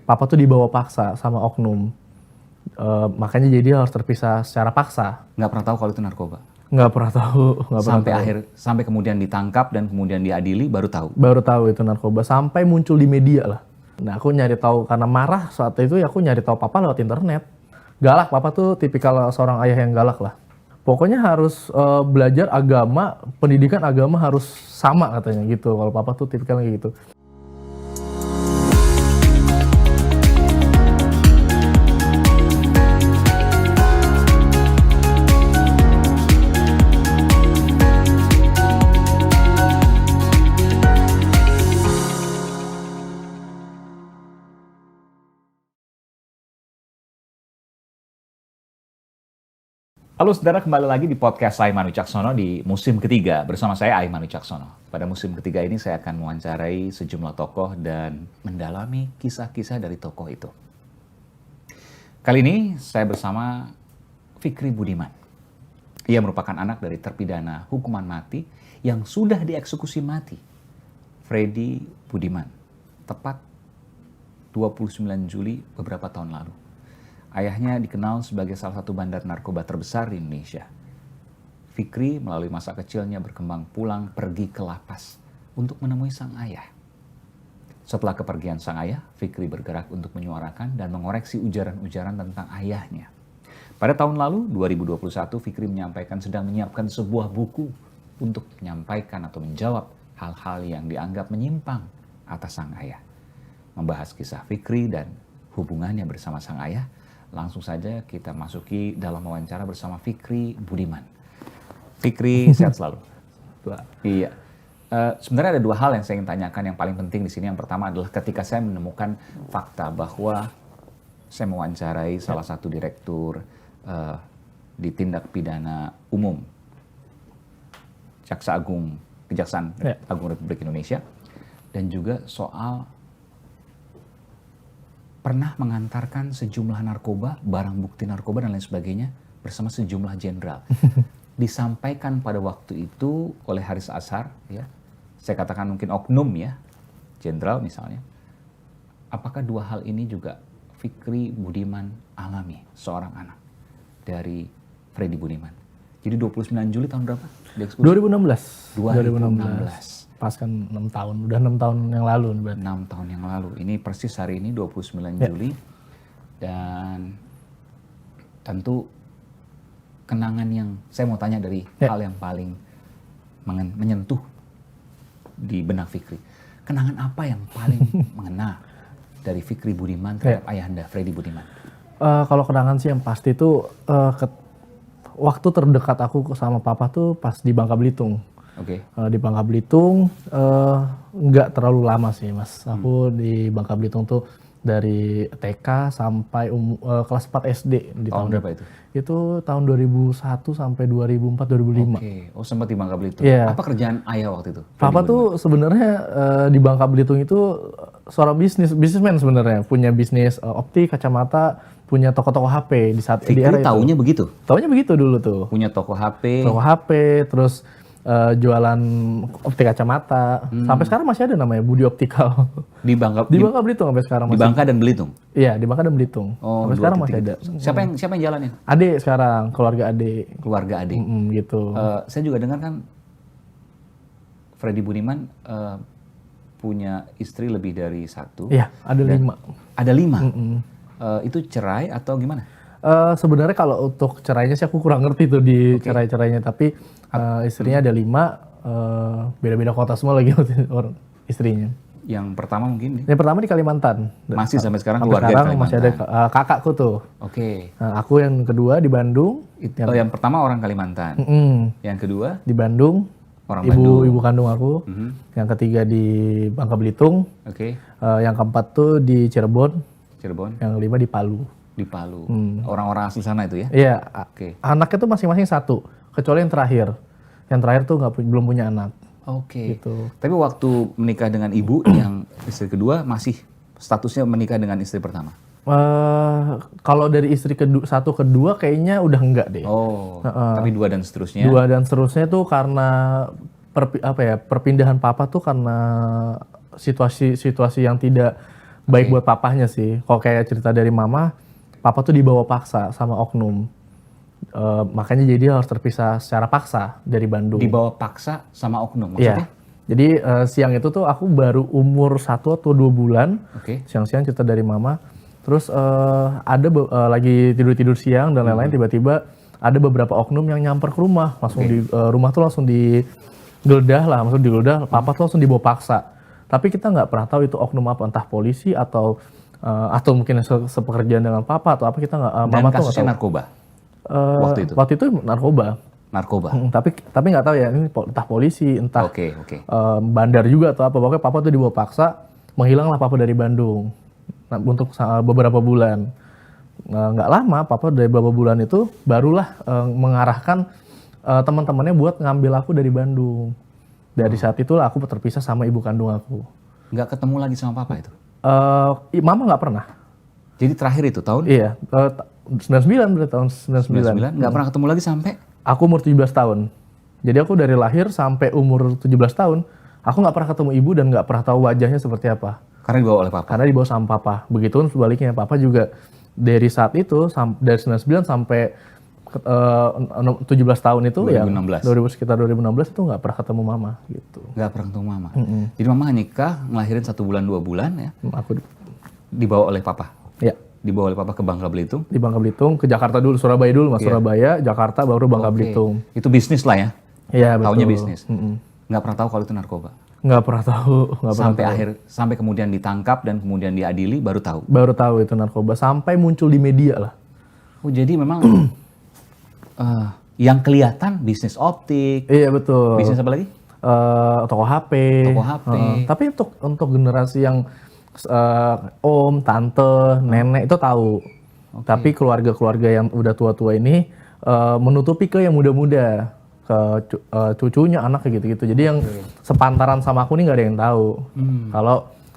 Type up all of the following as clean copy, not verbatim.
Papa tuh dibawa paksa sama oknum. Makanya jadi harus terpisah secara paksa. Nggak pernah tahu kalau itu narkoba. Nggak pernah tahu. Sampai kemudian ditangkap dan kemudian diadili baru tahu. Baru tahu itu narkoba sampai muncul di media lah. Nah aku nyari tahu karena marah saat itu ya aku nyari tahu papa lewat internet. Galak, papa tuh tipikal seorang ayah yang galak lah. Pokoknya harus belajar agama, pendidikan agama harus sama katanya gitu. Kalau papa tuh tipikalnya gitu. Halo saudara, kembali lagi di podcast Aiman Wicaksono di musim ketiga. Bersama saya Aiman Wicaksono. Pada musim ketiga ini saya akan mewawancarai sejumlah tokoh dan mendalami kisah-kisah dari tokoh itu. Kali ini saya bersama Fikri Budiman. Ia merupakan anak dari terpidana hukuman mati yang sudah dieksekusi mati, Freddy Budiman. Tepat 29 Juli beberapa tahun lalu. Ayahnya dikenal sebagai salah satu bandar narkoba terbesar di Indonesia. Fikri melalui masa kecilnya berkembang pulang pergi ke lapas untuk menemui sang ayah. Setelah kepergian sang ayah, Fikri bergerak untuk menyuarakan dan mengoreksi ujaran-ujaran tentang ayahnya. Pada tahun lalu, 2021, Fikri menyampaikan sedang menyiapkan sebuah buku untuk menyampaikan atau menjawab hal-hal yang dianggap menyimpang atas sang ayah. Membahas kisah Fikri dan hubungannya bersama sang ayah, langsung saja kita masuki dalam wawancara bersama Fikri Budiman. Fikri, sehat selalu. Iya. Sebenarnya ada dua hal yang saya ingin tanyakan yang paling penting di sini. Yang pertama adalah ketika saya menemukan fakta bahwa saya mewawancarai salah satu direktur di tindak pidana umum Kejaksaan Agung Republik Indonesia, dan juga soal pernah mengantarkan sejumlah narkoba, barang bukti narkoba dan lain sebagainya bersama sejumlah jenderal. Disampaikan pada waktu itu oleh Haris Azhar, ya, saya katakan mungkin oknum ya, jenderal misalnya. Apakah dua hal ini juga Fikri Budiman alami, seorang anak dari Freddy Budiman? Jadi 29 Juli tahun berapa? 2016. 2016. Pas kan 6 tahun, udah 6 tahun yang lalu. 6 tahun yang lalu, ini persis hari ini 29 Juli. Dan tentu kenangan yang saya mau tanya dari hal yang paling menyentuh di benak Fikri. Kenangan apa yang paling mengena dari Fikri Budiman terhadap ayahanda Freddy Budiman? Kalau kenangan sih yang pasti itu waktu terdekat aku sama papa tuh pas di Bangka Belitung. Oke. Di Bangka Belitung nggak terlalu lama sih mas. Aku di Bangka Belitung tuh dari TK sampai kelas 4 SD. Tahun berapa itu? Itu tahun 2001 sampai 2004 2005. Oke. Oh sempat di Bangka Belitung. Yeah. Apa kerjaan ayah waktu itu? Papa tuh sebenarnya di Bangka Belitung itu seorang bisnismen sebenarnya, punya bisnis optik, kacamata, punya toko-toko HP di saat di era itu. Taunya begitu? Taunya begitu dulu tuh. Punya toko HP. Toko HP, terus jualan optik kacamata. Sampai sekarang masih ada namanya Budi Optikal. Di Bangka Belitung sampai sekarang masih. Di Bangka dan Belitung? Iya, di Bangka dan Belitung. Oh, sampai sekarang masih ada. Siapa yang jalanin? Adik sekarang, keluarga adik. Keluarga adik. Gitu. Saya juga dengar kan Freddy Budiman punya istri lebih dari satu. Iya, ada 5. Ada 5? Itu cerai atau gimana? Sebenarnya kalau untuk cerainya sih aku kurang ngerti tuh di cerai-cerainya, tapi istrinya ada 5, beda-beda kota semua lagi orang istrinya. Yang pertama mungkin? Yang pertama di Kalimantan. Masih sampai sekarang keluarga di Kalimantan? Masih ada kakakku tuh. Oke. Aku yang kedua di Bandung. Yang pertama orang Kalimantan. Yang kedua? Di Bandung. Orang Bandung. Ibu kandung aku. Yang ketiga di Bangka Belitung. Oke. Yang keempat tuh di Cirebon. Yang kelima di Palu. Di Palu. Orang-orang asli sana itu ya? Iya. Oke. Anaknya tuh masing-masing 1, kecuali yang terakhir. Yang terakhir tuh belum punya anak. Oke. Gitu. Tapi waktu menikah dengan ibu yang istri kedua masih statusnya menikah dengan istri pertama? Kalau dari istri satu kedua kayaknya udah enggak deh. Oh. Tapi 2 dan seterusnya? 2 dan seterusnya tuh karena perpindahan papa tuh karena situasi yang tidak Baik Oke. buat papahnya sih. Kalau kayak cerita dari mama, papa tuh dibawa paksa sama oknum. Makanya jadi dia harus terpisah secara paksa dari Bandung. Dibawa paksa sama oknum Iya. maksudnya? Jadi siang itu tuh aku baru umur 1 atau 2 bulan. Oke. Siang-siang cerita dari mama. Terus ada lagi tidur-tidur siang dan lain-lain, tiba-tiba ada beberapa oknum yang nyamper ke rumah. Langsung di rumah tuh langsung digeledah lah, maksudnya digeledah, papa tuh langsung dibawa paksa. Tapi kita nggak pernah tahu itu oknum apa, entah polisi atau mungkin sepekerjaan dengan papa atau apa, kita nggak, Dan mama tuh nggak kasusnya tahu. narkoba. Waktu itu? Waktu itu narkoba. Narkoba. Tapi nggak tahu ya, ini entah polisi, entah Oke. bandar juga atau apa. Pokoknya papa tuh dibawa paksa, menghilanglah papa dari Bandung. Nah, untuk beberapa bulan. Nggak lama, papa dari beberapa bulan itu barulah mengarahkan teman-temannya buat ngambil aku dari Bandung. Dari saat itulah aku terpisah sama ibu kandung aku. Nggak ketemu lagi sama papa itu? Mama nggak pernah. Jadi terakhir itu tahun Iya, 99 berarti tahun 99. 99, nggak pernah ketemu lagi sampai? Aku umur 17 tahun. Jadi aku dari lahir sampai umur 17 tahun, aku nggak pernah ketemu ibu dan nggak pernah tahu wajahnya seperti apa. Karena dibawa oleh papa? Karena dibawa sama papa. Begitupun sebaliknya, papa juga dari saat itu, dari 99 sampai 17 tahun itu 2016. ya, sekitar 2016 itu nggak pernah ketemu mama gitu. Nggak pernah ketemu mama? Jadi mama nikah, ngelahirin 1 bulan 2 bulan ya? Aku Dibawa oleh papa? ya Dibawa oleh papa ke Bangka Belitung? di Bangka Belitung, ke Jakarta dulu, Surabaya dulu, mas. Surabaya, Jakarta, baru Bangka Oke. Belitung. Itu bisnis lah ya? Iya betul. Taunya bisnis? Nggak pernah tahu kalau itu narkoba? Nggak pernah tahu, nggak pernah Sampai tahu. sampai kemudian ditangkap dan kemudian diadili baru tahu? Baru tahu itu narkoba, sampai muncul di media lah. Oh jadi memang yang kelihatan bisnis optik, Iya betul. bisnis apa lagi? Toko HP. Toko HP. Tapi untuk generasi yang om, tante, nenek itu tahu. Tapi keluarga-keluarga yang udah tua-tua ini menutupi ke yang muda-muda, ke cucunya, anak kayak gitu-gitu. Jadi yang sepantaran sama aku nih nggak ada yang tahu kalau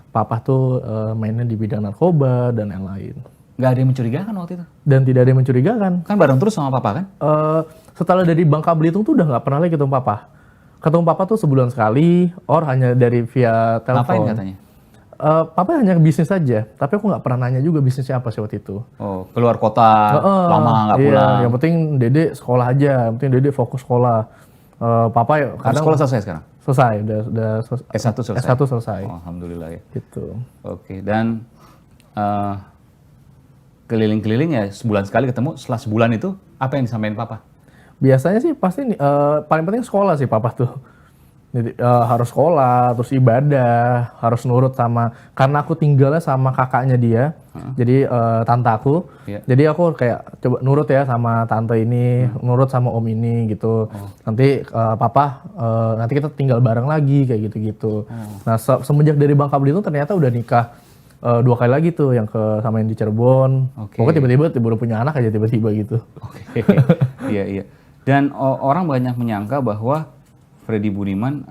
papa tuh mainnya di bidang narkoba dan yang lain. Nggak ada yang mencurigakan waktu itu? Dan tidak ada yang mencurigakan. Kan bareng terus sama papa kan? Setelah dari Bangka Belitung tuh udah nggak pernah lagi ketemu papa. Ketemu papa tuh sebulan sekali, or hanya dari via Ngapain telepon. katanya? Papa hanya bisnis saja, tapi aku nggak pernah nanya juga bisnisnya apa sih waktu itu. Oh, keluar kota, lama nggak Iya, pulang. yang penting Dede sekolah aja, yang penting Dede fokus sekolah. Papa ya Karena kadang sekolah selesai sekarang? selesai, udah S1 selesai? S1 selesai. Oh, alhamdulillah ya. Gitu. Oke, dan keliling-keliling ya sebulan sekali ketemu, setelah sebulan itu apa yang disampaikan papa? Biasanya sih pasti paling penting sekolah sih papa tuh. Jadi, harus sekolah, terus ibadah, harus nurut sama, karena aku tinggalnya sama kakaknya dia, jadi tante aku, Iya. jadi aku kayak coba nurut ya sama tante ini, nurut sama om ini gitu. Nanti papa, nanti kita tinggal bareng lagi kayak gitu-gitu. Nah semenjak dari Bangka Belitung ternyata udah nikah 2 kali lagi tuh, yang sama yang di Cirebon. Oke. Pokoknya tiba-tiba baru punya anak aja tiba-tiba gitu. Oke, iya. Dan orang banyak menyangka bahwa Freddy Budiman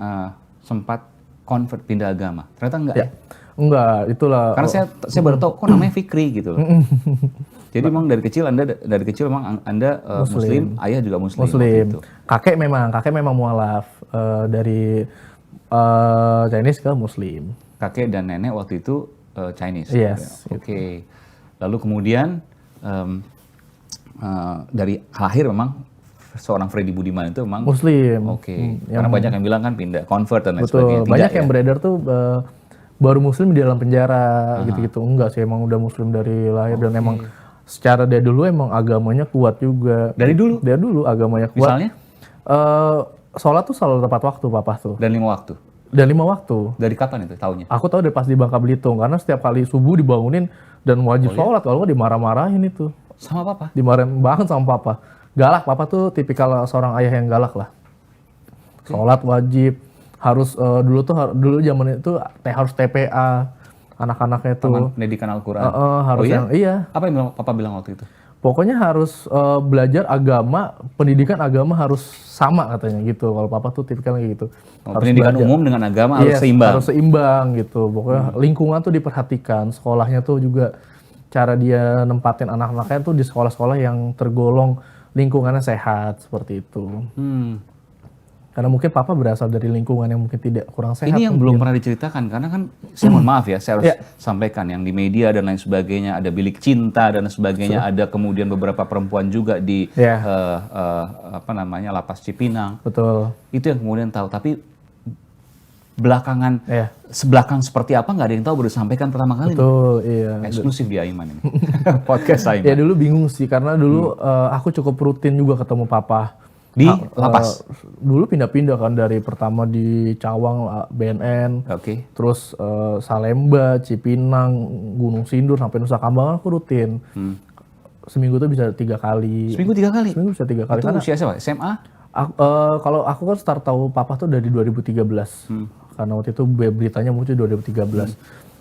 sempat convert, pindah agama. Ternyata enggak ya? Enggak, itulah. Karena saya baru tahu kok namanya Fikri gitu loh. Jadi memang dari kecil memang anda Muslim, ayah juga Muslim. waktu Muslim. itu. Kakek memang mualaf dari Chinese ke Muslim. Kakek dan nenek waktu itu Chinese. Yes, Ya, Oke. Lalu kemudian dari lahir memang seorang Freddy Budiman itu memang Muslim. Oke. Karena banyak yang bilang kan pindah convert dan lain Betul. sebagainya. Tidak Banyak ya? yang beredar tuh baru Muslim di dalam penjara gitu-gitu. Enggak sih, emang udah Muslim dari lahir dan emang secara dia dulu emang agamanya kuat juga. Dari dulu? Dia dulu agamanya kuat. Misalnya? Sholat tuh selalu tepat waktu papa tuh. Dan 5 waktu. Dan 5 waktu. Dari kapan itu tahunnya? Aku tahu dari pas di Bangka Belitung, karena setiap kali subuh dibangunin dan wajib sholat, kalau nggak dimarah-marahin itu. Sama papa? Dimarahin banget sama papa. Galak, papa tuh tipikal seorang ayah yang galak lah. Sholat wajib, harus dulu zaman itu harus TPA anak-anaknya tuh. Taman Pendidikan Al-Quran. Harus Oh iya? yang iya. Apa yang papa bilang waktu itu? Pokoknya harus belajar agama, pendidikan agama harus sama katanya gitu. Kalau papa tuh tipikalnya gitu. Oh, pendidikan umum dengan agama harus Yes, seimbang. harus seimbang gitu. Pokoknya lingkungan tuh diperhatikan, sekolahnya tuh juga cara dia nempatin anak-anaknya tuh di sekolah-sekolah yang tergolong lingkungannya sehat seperti itu. Karena mungkin papa berasal dari lingkungan yang mungkin tidak kurang sehat. Ini yang mungkin. belum pernah diceritakan, karena kan saya mohon maaf ya, saya harus Iya. sampaikan yang di media dan lain sebagainya, ada bilik cinta dan sebagainya, ada kemudian beberapa perempuan juga di Iya. Lapas Cipinang. Betul. Itu yang kemudian tahu, tapi belakangan Iya. sebelakang seperti apa nggak ada yang tahu, baru disampaikan pertama kali. Betul, iya. Eksklusif di Aiman ini. Podcast Aiman. Ya dulu bingung sih karena dulu aku cukup rutin juga ketemu papa. Di lapas? Dulu pindah-pindah kan dari pertama di Cawang, BNN, Oke. terus Salemba, Cipinang, Gunung Sindur sampai Nusa Kambangan aku rutin. Seminggu tuh bisa 3 kali. Seminggu 3 kali? Seminggu bisa 3 kali. Itu Karena usia siapa? SMA? kalau aku kan start tahu papa tuh dari 2013. Karena waktu itu beritanya muncul 2013.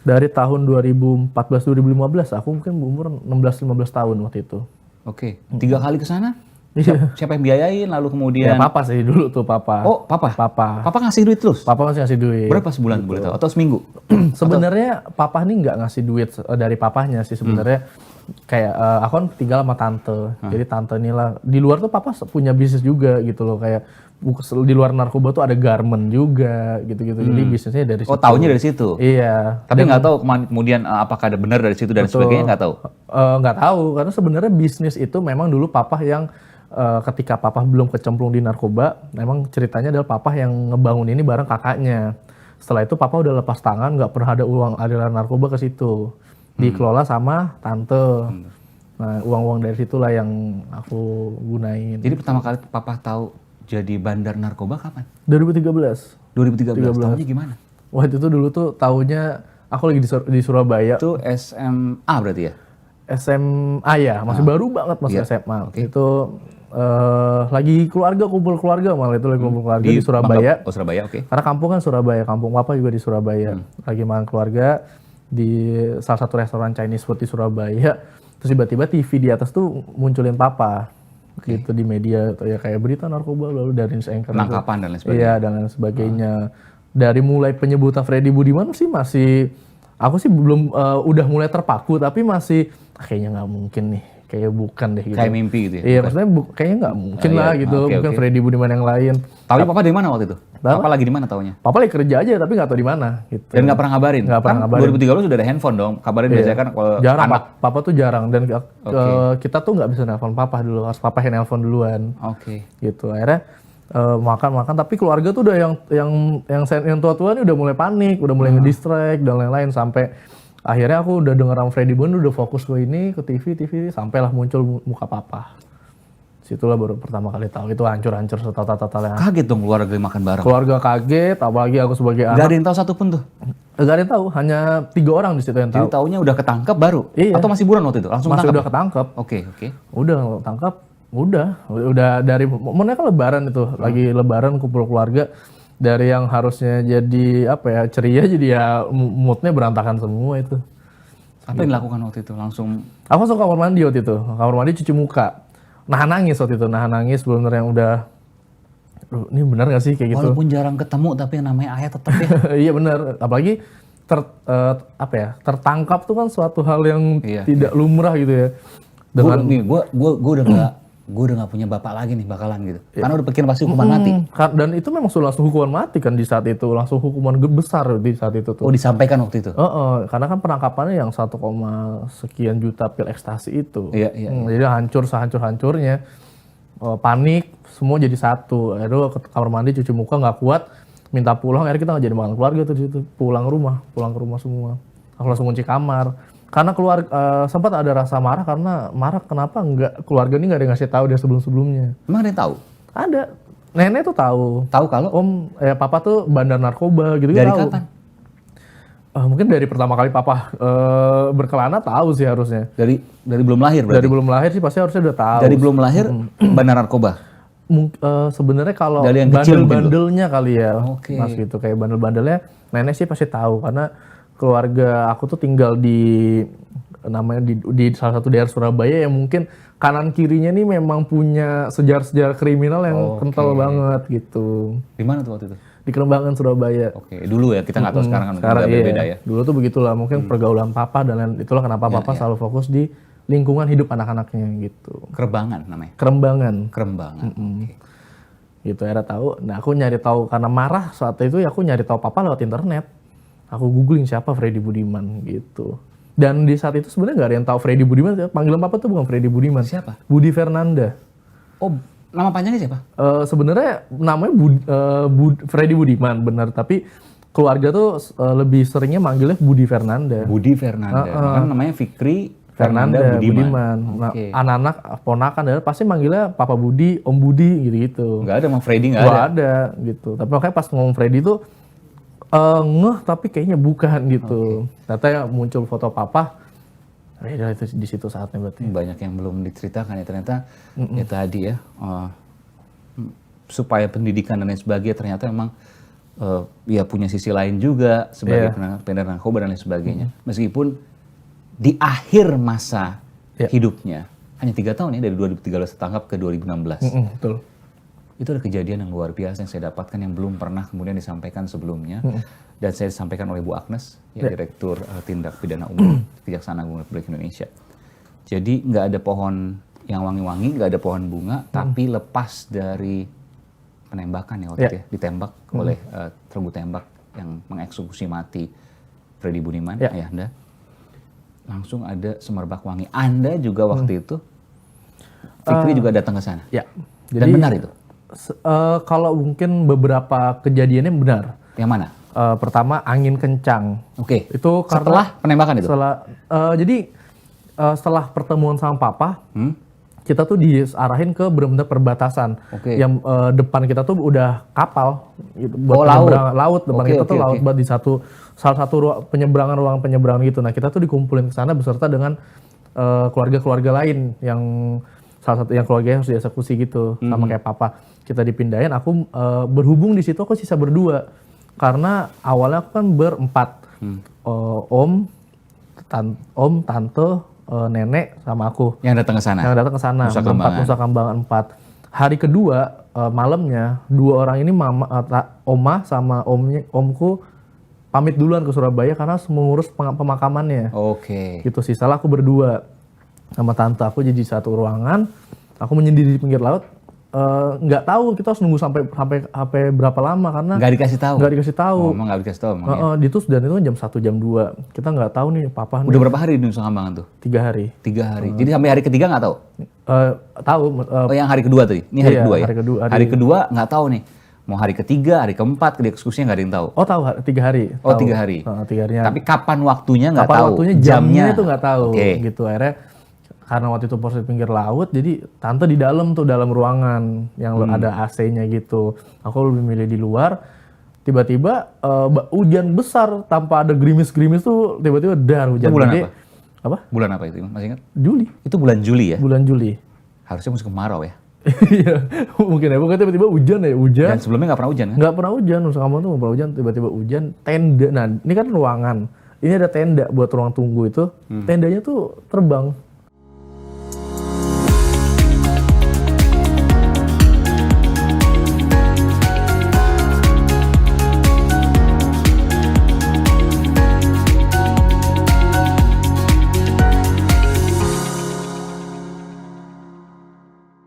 Dari tahun 2014-2015 aku mungkin umur 16-15 tahun waktu itu. Oke. 3 kali ke sana? Iya. Siapa yang biayain? Lalu kemudian... Ya papa sih dulu tuh papa. Oh, papa? Papa. Papa ngasih duit terus? Papa masih ngasih duit. Berapa sebulan boleh tahu? Atau seminggu? Sebenarnya papa nih nggak ngasih duit dari papahnya sih sebenarnya. Kayak aku kan tinggal sama tante. Jadi tante inilah di luar tuh papa punya bisnis juga gitu loh, kayak di luar narkoba tuh ada garment juga gitu-gitu. Jadi bisnisnya dari situ. Oh, taunya dari situ? Iya. Tapi nggak tahu kemudian apakah ada benar dari situ dan sebagainya, nggak tahu? Nggak tahu karena sebenarnya bisnis itu memang dulu papa yang ketika papa belum kecemplung di narkoba, memang ceritanya adalah papa yang ngebangun ini bareng kakaknya. Setelah itu papa udah lepas tangan, nggak pernah ada uang aliran narkoba ke situ. Dikelola sama tante. Nah, uang-uang dari situlah yang aku gunain. Jadi pertama kali papa tahu jadi bandar narkoba kapan? 2013. 2013. Tahunya gimana? Waktu itu dulu tuh tahunnya aku lagi di Surabaya. Itu SMA berarti ya? SMA ya, masih baru banget masih SMA. Oke. Itu lagi kumpul keluarga malah itu lagi kumpul keluarga di Surabaya. Oh, Surabaya, oke. Karena kampung kan Surabaya, kampung papa juga di Surabaya. Lagi makan keluarga di salah satu restoran Chinese food di Surabaya. Terus tiba-tiba TV di atas tuh munculin papa. Gitu di media ya kayak berita narkoba lalu dari news anchor. Penangkapan dan lain sebagainya. Iya, dan lain sebagainya. Dari mulai penyebutan Freddy Budiman sih masih aku sih belum udah mulai terpaku tapi masih kayaknya nggak mungkin nih. Kayak bukan deh gitu. Kayak mimpi gitu ya? Iya, maksudnya kayaknya nggak mungkin lah gitu. Mungkin Freddy Budiman yang lain. Tahu papa dari mana waktu itu? Papa lagi di mana taunya? Papa lagi kerja aja tapi nggak tahu di mana gitu. Dan nggak pernah ngabarin? Nggak pernah Kan ngabarin. 2013 sudah ada handphone dong. Kabarin biasanya kan kalau Jarang, anak. papa tuh jarang. Dan kita tuh nggak bisa nelpon papa dulu. Harus papa yang nelpon duluan. Oke. Gitu. Akhirnya makan. Tapi keluarga tuh udah yang tua-tua nih udah mulai panik. Udah mulai ngedistract dan lain-lain. Sampai akhirnya aku udah denger sama Freddy Budiman udah fokus ke ini, ke TV. Sampailah muncul muka papa. Situlah baru pertama kali tahu itu hancur-hancur total-totalnya. Kaget dong keluarga makan bareng. Keluarga kaget, apalagi aku sebagai Gak anak. ada yang tahu satupun tuh. Gak ada yang tahu, hanya 3 orang di situ yang Jadi tahu. taunya udah ketangkep baru? Iya. Atau masih buron waktu itu? Langsung Masih ketangkep? udah ketangkep. Oke. Udah tangkap, udah dari momennya kan lebaran itu, lagi lebaran kumpul keluarga. Dari yang harusnya jadi ceria jadi ya moodnya berantakan semua itu. Apa yang dilakukan waktu itu? Langsung Aku masuk kamar mandi waktu itu, kamar mandi cuci muka. Nahan nangis waktu itu, bener-bener yang udah, ini benar gak sih kayak gitu? walaupun jarang ketemu tapi yang namanya ayah tetap ya. Iya benar, apalagi tertangkap tuh kan suatu hal yang tidak lumrah gitu ya. Gue udah nggak punya bapak lagi nih bakalan gitu. Karena udah pikiran pasti hukuman mati. Dan itu memang sudah langsung hukuman mati kan di saat itu, langsung hukuman besar di saat itu tuh. Oh, disampaikan waktu itu. Karena kan penangkapannya yang 1, sekian juta pil ekstasi itu. Iya. Jadi hancur sehancur-hancurnya. Panik, semua jadi satu. Akhirnya ke kamar mandi cuci muka nggak kuat, minta pulang. Akhirnya kita nggak jadi makan keluarga tuh di situ. Pulang ke rumah semua. Aku langsung kunci kamar. Karena sempat ada rasa marah karena kenapa keluarga ini nggak ada yang ngasih tahu dia sebelum-sebelumnya. Emang ada yang tahu? Ada. Nenek tuh tahu. Tahu kalau? Papa tuh bandar narkoba gitu. Dari tahu. kapan? Mungkin dari pertama kali papa berkelana tahu sih harusnya. Dari belum lahir berarti? Dari belum lahir sih pasti harusnya udah tahu. Dari belum lahir bandar narkoba? Sebenarnya kalau Dari yang kecil bandel-bandelnya kali ya, Oke. Mas gitu. Kayak bandel-bandelnya nenek sih pasti tahu karena keluarga aku tuh tinggal di salah satu daerah Surabaya yang mungkin kanan kirinya nih memang punya sejarah-sejarah kriminal yang kental banget gitu. Di mana tuh waktu itu? Di Kerembangan, Surabaya. Oke, dulu ya, kita nggak tahu sekarang kan udah iya. beda ya. Dulu tuh begitulah, mungkin pergaulan papa dan lain, itulah kenapa papa selalu fokus di lingkungan hidup anak-anaknya gitu. Kerembangan namanya? Kerembangan. Kerembangan. Oke. gitu. Akhirnya tahu. Nah aku nyari tahu karena marah saat itu ya aku nyari tahu papa lewat internet. Aku googling siapa Freddy Budiman gitu. Dan di saat itu sebenarnya nggak ada yang tahu Freddy Budiman. Panggilan papa tuh bukan Freddy Budiman. Siapa? Budi Fernanda. Oh, nama panjangnya siapa? Sebenarnya namanya Freddy Budiman benar, tapi keluarga tuh lebih seringnya manggilnya Budi Fernanda. Budi Fernanda. Makanya namanya Fikri Fernanda Budiman. Nah, anak-anak ponakan pasti manggilnya Papa Budi, Om Budi gitu-gitu. Nggak ada, sama Freddy nggak Nggak ada. ada gitu. Tapi makanya pas ngomong Freddy tuh ngeh tapi kayaknya bukan gitu. Ternyata muncul foto papa. Ya itu di situ saatnya berarti. Banyak yang belum diceritakan ya ternyata. Ya tadi ya, supaya pendidikan dan lain sebagainya ternyata memang ya punya sisi lain juga sebagai pendekar narkoba dan lain sebagainya. Meskipun di akhir masa hidupnya hanya 3 tahun ya, dari 2013 tertangkap ke 2016. Betul. Itu ada kejadian yang luar biasa yang saya dapatkan yang belum pernah kemudian disampaikan sebelumnya. Dan saya disampaikan oleh Bu Agnes, Direktur Tindak Pidana Umum Kejaksaan Agung Republik Indonesia. Jadi nggak ada pohon yang wangi-wangi, nggak ada pohon bunga, tapi lepas dari penembakan ya waktu itu ya, ditembak oleh tergu tembak yang mengeksekusi mati Freddy Budiman, ayahanda. Langsung ada semerbak wangi. Anda juga waktu itu, Fikri juga datang ke sana. Ya. Dan Jadi, benar itu? Kalau mungkin beberapa kejadiannya benar. Yang mana? Pertama angin kencang. Oke. Itu Setelah penembakan itu? Setelah pertemuan sama papa, kita tuh diarahin ke benar-benar perbatasan. Yang depan kita tuh udah kapal. Gitu, buat laut. Depan kita tuh laut buat di salah satu ruang penyeberangan gitu. Nah kita tuh dikumpulin ke sana beserta dengan keluarga-keluarga lain yang salah satu yang keluarganya harus dieksekusi gitu, sama kayak papa. Kita dipindahin, aku berhubung di situ aku sisa berdua. Karena awalnya aku kan berempat. Om, tante, nenek sama aku. Yang datang ke sana? Yang datang ke sana, Nusa Kambangan 4. Hari kedua, malamnya, 2 orang ini oma sama omku pamit duluan ke Surabaya karena mengurus pemakamannya. Gitu, sisalah aku berdua sama tante aku jadi satu ruangan. Aku menyendiri di pinggir laut. Nggak tahu kita harus nunggu sampai berapa lama karena nggak dikasih tahu. Emang nggak dikasih tahu. Itu jam 1 jam 2. Kita nggak tahu nih papa. Udah berapa hari di Nusa Kambangan tuh? 3 hari. 3 hari. Jadi sampai hari ketiga nggak tahu? Tahu. Yang hari kedua tuh? Ini hari kedua ya? Hari kedua nggak tahu nih. Mau hari ketiga, hari keempat, dieksekusinya nggak ada yang tahu? Oh tahu, 3 hari. Oh 3 hari. 3 harinya. Tapi kapan waktunya nggak tahu? Kapan waktunya, jamnya itu nggak tahu. Gitu akhirnya. Karena waktu itu posisi pinggir laut, jadi tante di dalam ruangan yang ada AC-nya gitu. Aku lebih milih di luar. Tiba-tiba hujan besar tanpa ada gerimis-gerimis tuh tiba-tiba dar hujan. Itu bulan gede. apa? Bulan apa itu? Masih ingat? Juli. Itu bulan Juli ya? Bulan Juli. Harusnya musim kemarau ya? Iya, mungkin ya. Pokoknya tiba-tiba hujan. Dan sebelumnya nggak pernah hujan kan? Nggak pernah hujan. Nusa Kambangan tuh nggak pernah hujan. Tiba-tiba hujan. Tenda. Nah ini kan ruangan. Ini ada tenda buat ruang tunggu itu. Tendanya tuh terbang.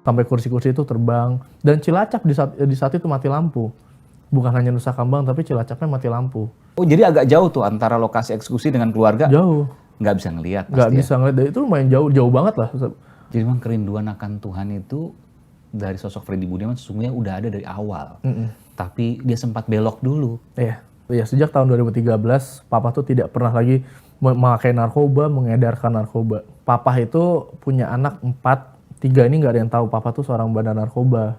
Sampai kursi-kursi itu terbang. Dan Cilacap di saat itu mati lampu. Bukan hanya Nusa Kambangan, tapi Cilacapnya mati lampu. Oh jadi agak jauh tuh antara lokasi eksekusi dengan keluarga? Jauh. Nggak bisa ngelihat pasti. Nggak bisa ngelihat, itu lumayan jauh banget lah. Jadi memang kerinduan akan Tuhan itu dari sosok Freddy Budiman sesungguhnya udah ada dari awal. Tapi dia sempat belok dulu. Iya, sejak tahun 2013, papa tuh tidak pernah lagi memakai narkoba, mengedarkan narkoba. Papa itu punya anak 4, 3 ini nggak ada yang tahu papa tuh seorang bandar narkoba.